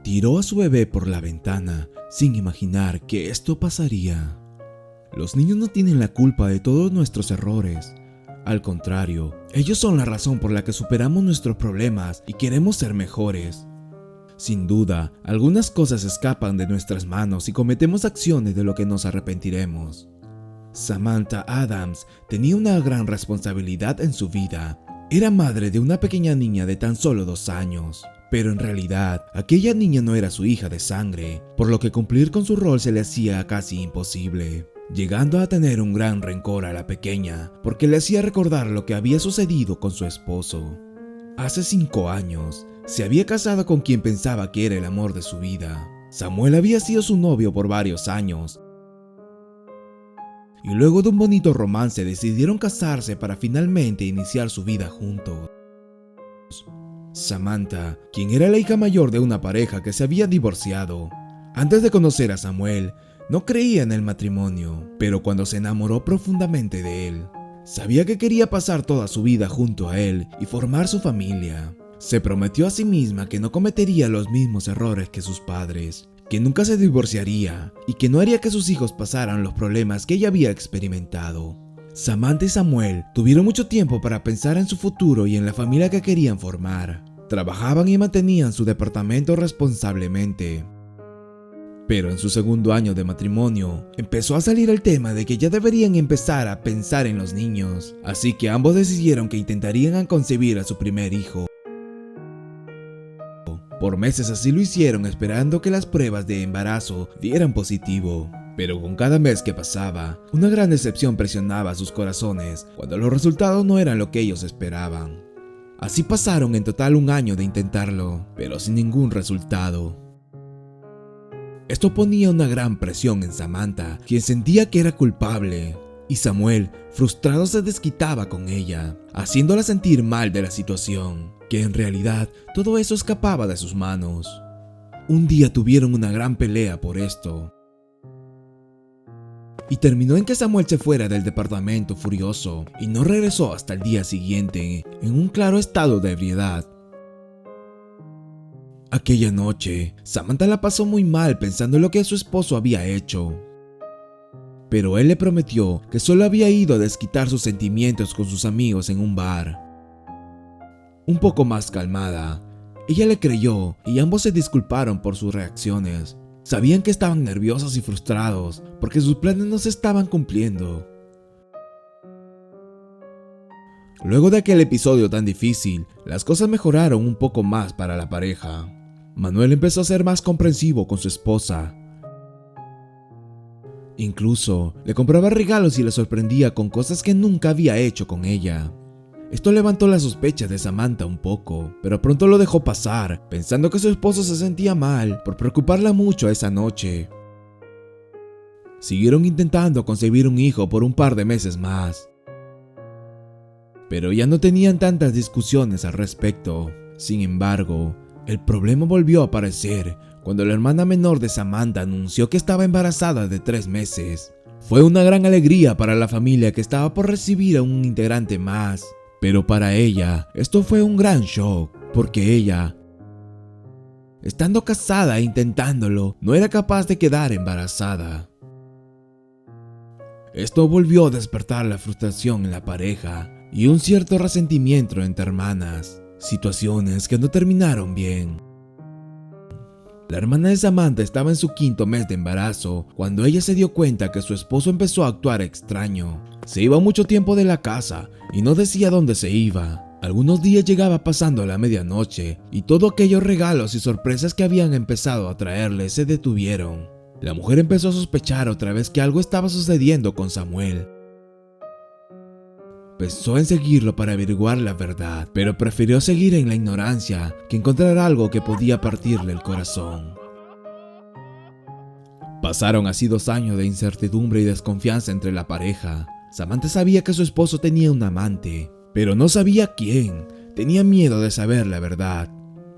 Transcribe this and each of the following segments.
tiró a su bebé por la ventana sin imaginar que esto pasaría. Los niños no tienen la culpa de todos nuestros errores. Al contrario, ellos son la razón por la que superamos nuestros problemas y queremos ser mejores. Sin duda, algunas cosas escapan de nuestras manos y cometemos acciones de lo que nos arrepentiremos. Samantha Adams tenía una gran responsabilidad en su vida. Era madre de una pequeña niña de tan solo 2 años. Pero en realidad, aquella niña no era su hija de sangre, por lo que cumplir con su rol se le hacía casi imposible, llegando a tener un gran rencor a la pequeña, porque le hacía recordar lo que había sucedido con su esposo. Hace 5 años, se había casado con quien pensaba que era el amor de su vida. Samuel había sido su novio por varios años, y luego de un bonito romance decidieron casarse para finalmente iniciar su vida juntos. Samantha, quien era la hija mayor de una pareja que se había divorciado, antes de conocer a Samuel, no creía en el matrimonio, pero cuando se enamoró profundamente de él, sabía que quería pasar toda su vida junto a él y formar su familia. Se prometió a sí misma que no cometería los mismos errores que sus padres, que nunca se divorciaría y que no haría que sus hijos pasaran los problemas que ella había experimentado. Samantha y Samuel tuvieron mucho tiempo para pensar en su futuro y en la familia que querían formar. Trabajaban y mantenían su departamento responsablemente. Pero en su segundo año de matrimonio, empezó a salir el tema de que ya deberían empezar a pensar en los niños, así que ambos decidieron que intentarían concebir a su primer hijo. Por meses así lo hicieron, esperando que las pruebas de embarazo dieran positivo. Pero con cada mes que pasaba, una gran decepción presionaba sus corazones cuando los resultados no eran lo que ellos esperaban. Así pasaron en total 1 año de intentarlo, pero sin ningún resultado. Esto ponía una gran presión en Samantha, quien sentía que era culpable, y Samuel, frustrado, se desquitaba con ella, haciéndola sentir mal de la situación, que en realidad todo eso escapaba de sus manos. Un día tuvieron una gran pelea por esto, y terminó en que Samuel se fuera del departamento furioso y no regresó hasta el día siguiente, en un claro estado de ebriedad. Aquella noche, Samantha la pasó muy mal pensando en lo que su esposo había hecho. Pero él le prometió que solo había ido a desquitar sus sentimientos con sus amigos en un bar. Un poco más calmada, ella le creyó y ambos se disculparon por sus reacciones. Sabían que estaban nerviosos y frustrados porque sus planes no se estaban cumpliendo. Luego de aquel episodio tan difícil, las cosas mejoraron un poco más para la pareja. Manuel empezó a ser más comprensivo con su esposa. Incluso le compraba regalos y la sorprendía con cosas que nunca había hecho con ella. Esto levantó las sospechas de Samantha un poco, pero pronto lo dejó pasar, pensando que su esposo se sentía mal por preocuparla mucho esa noche. Siguieron intentando concebir un hijo por un par de meses más, pero ya no tenían tantas discusiones al respecto. Sin embargo, el problema volvió a aparecer cuando la hermana menor de Samantha anunció que estaba embarazada de 3 meses. Fue una gran alegría para la familia que estaba por recibir a un integrante más. Pero para ella, esto fue un gran shock, porque ella, estando casada e intentándolo, no era capaz de quedar embarazada. Esto volvió a despertar la frustración en la pareja y un cierto resentimiento entre hermanas, situaciones que no terminaron bien. La hermana de Samantha estaba en su 5º mes de embarazo cuando ella se dio cuenta que su esposo empezó a actuar extraño. Se iba mucho tiempo de la casa y no decía dónde se iba. Algunos días llegaba pasando la medianoche y todos aquellos regalos y sorpresas que habían empezado a traerle se detuvieron. La mujer empezó a sospechar otra vez que algo estaba sucediendo con Samuel. Pensó en seguirlo para averiguar la verdad, pero prefirió seguir en la ignorancia que encontrar algo que podía partirle el corazón. Pasaron así 2 años de incertidumbre y desconfianza entre la pareja. Samantha sabía que su esposo tenía un amante, pero no sabía quién. Tenía miedo de saber la verdad.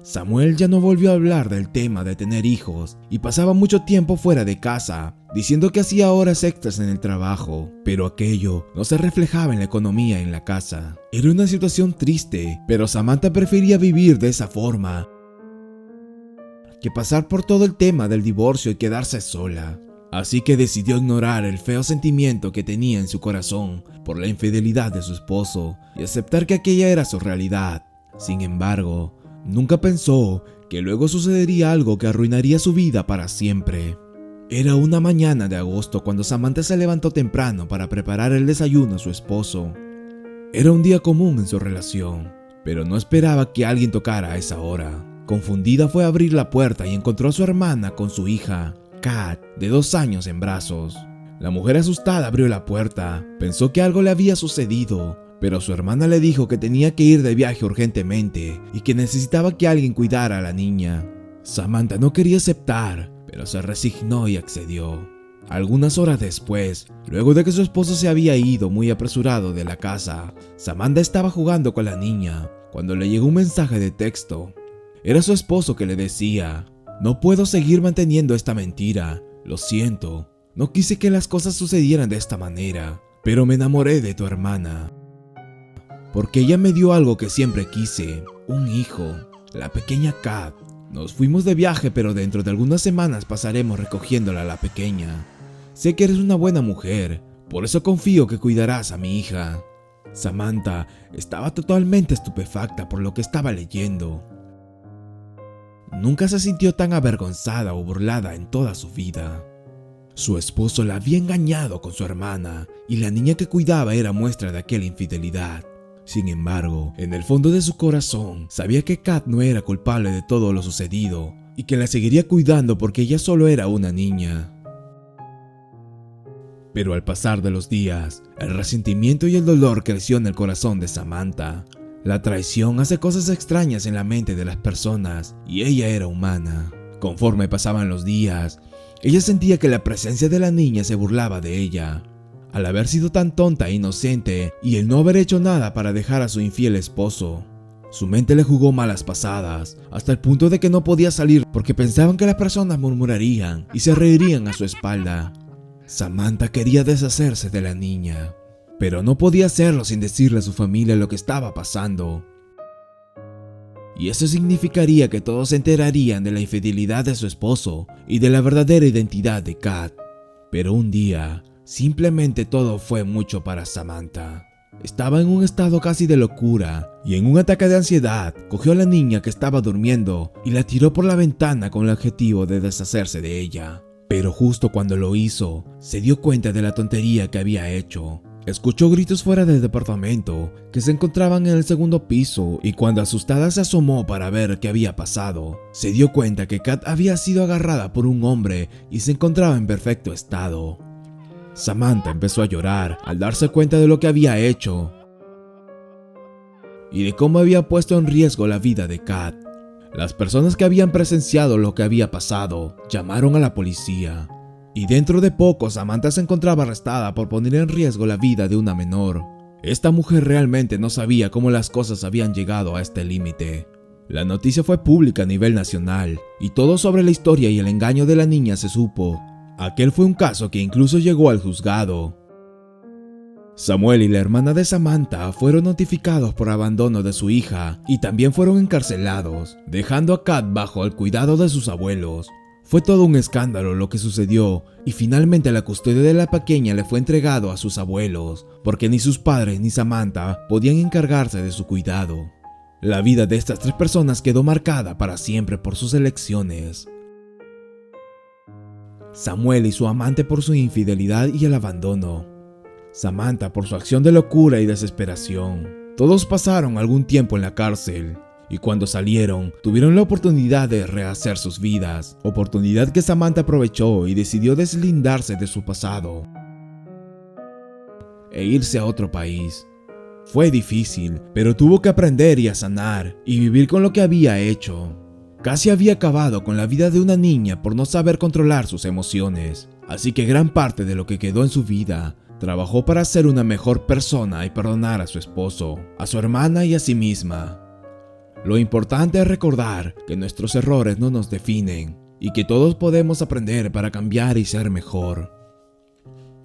Samuel ya no volvió a hablar del tema de tener hijos y pasaba mucho tiempo fuera de casa, diciendo que hacía horas extras en el trabajo, pero aquello no se reflejaba en la economía en la casa. Era una situación triste, pero Samantha prefería vivir de esa forma que pasar por todo el tema del divorcio y quedarse sola. Así que decidió ignorar el feo sentimiento que tenía en su corazón por la infidelidad de su esposo y aceptar que aquella era su realidad. Sin embargo, nunca pensó que luego sucedería algo que arruinaría su vida para siempre. Era una mañana de agosto cuando Samantha se levantó temprano para preparar el desayuno a su esposo. Era un día común en su relación, pero no esperaba que alguien tocara a esa hora. Confundida fue a abrir la puerta y encontró a su hermana con su hija, Kat, de 2 años en brazos. La mujer asustada abrió la puerta, pensó que algo le había sucedido, pero su hermana le dijo que tenía que ir de viaje urgentemente y que necesitaba que alguien cuidara a la niña. Samantha no quería aceptar, pero se resignó y accedió. Algunas horas después, luego de que su esposo se había ido muy apresurado de la casa, Samantha estaba jugando con la niña cuando le llegó un mensaje de texto. Era su esposo que le decía: "No puedo seguir manteniendo esta mentira, lo siento, no quise que las cosas sucedieran de esta manera, pero me enamoré de tu hermana. Porque ella me dio algo que siempre quise, un hijo, la pequeña Kat. Nos fuimos de viaje, pero dentro de algunas semanas pasaremos recogiéndola a la pequeña. Sé que eres una buena mujer, por eso confío que cuidarás a mi hija". Samantha estaba totalmente estupefacta por lo que estaba leyendo. Nunca se sintió tan avergonzada o burlada en toda su vida. Su esposo la había engañado con su hermana y la niña que cuidaba era muestra de aquella infidelidad. Sin embargo, en el fondo de su corazón, sabía que Kat no era culpable de todo lo sucedido y que la seguiría cuidando porque ella solo era una niña. Pero al pasar de los días, el resentimiento y el dolor creció en el corazón de Samantha. La traición hace cosas extrañas en la mente de las personas y ella era humana. Conforme pasaban los días, ella sentía que la presencia de la niña se burlaba de ella. Al haber sido tan tonta e inocente y el no haber hecho nada para dejar a su infiel esposo, su mente le jugó malas pasadas, hasta el punto de que no podía salir porque pensaban que las personas murmurarían y se reirían a su espalda. Samantha quería deshacerse de la niña, pero no podía hacerlo sin decirle a su familia lo que estaba pasando. Y eso significaría que todos se enterarían de la infidelidad de su esposo y de la verdadera identidad de Kat. Pero un día, simplemente todo fue mucho para Samantha. Estaba en un estado casi de locura y en un ataque de ansiedad cogió a la niña que estaba durmiendo y la tiró por la ventana con el objetivo de deshacerse de ella. Pero justo cuando lo hizo, se dio cuenta de la tontería que había hecho. Escuchó gritos fuera del departamento, que se encontraban en el segundo piso, y cuando asustada se asomó para ver qué había pasado, se dio cuenta que Kat había sido agarrada por un hombre y se encontraba en perfecto estado. Samantha empezó a llorar al darse cuenta de lo que había hecho y de cómo había puesto en riesgo la vida de Kat. Las personas que habían presenciado lo que había pasado llamaron a la policía. Y dentro de poco Samantha se encontraba arrestada por poner en riesgo la vida de una menor. Esta mujer realmente no sabía cómo las cosas habían llegado a este límite. La noticia fue pública a nivel nacional, y todo sobre la historia y el engaño de la niña se supo. Aquel fue un caso que incluso llegó al juzgado. Samuel y la hermana de Samantha fueron notificados por abandono de su hija y también fueron encarcelados, dejando a Kat bajo el cuidado de sus abuelos. Fue todo un escándalo lo que sucedió y finalmente la custodia de la pequeña le fue entregado a sus abuelos, porque ni sus padres ni Samantha podían encargarse de su cuidado. La vida de estas 3 personas quedó marcada para siempre por sus elecciones. Samuel y su amante por su infidelidad y el abandono. Samantha por su acción de locura y desesperación. Todos pasaron algún tiempo en la cárcel. Y cuando salieron, tuvieron la oportunidad de rehacer sus vidas, oportunidad que Samantha aprovechó y decidió deslindarse de su pasado e irse a otro país. Fue difícil, pero tuvo que aprender y a sanar y vivir con lo que había hecho. Casi había acabado con la vida de una niña por no saber controlar sus emociones, así que gran parte de lo que quedó en su vida trabajó para ser una mejor persona y perdonar a su esposo, a su hermana y a sí misma. Lo importante es recordar que nuestros errores no nos definen y que todos podemos aprender para cambiar y ser mejor.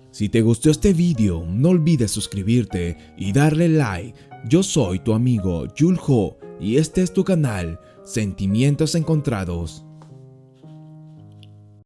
Si te gustó este video, no olvides suscribirte y darle like. Yo soy tu amigo Julho y este es tu canal Sentimientos Encontrados.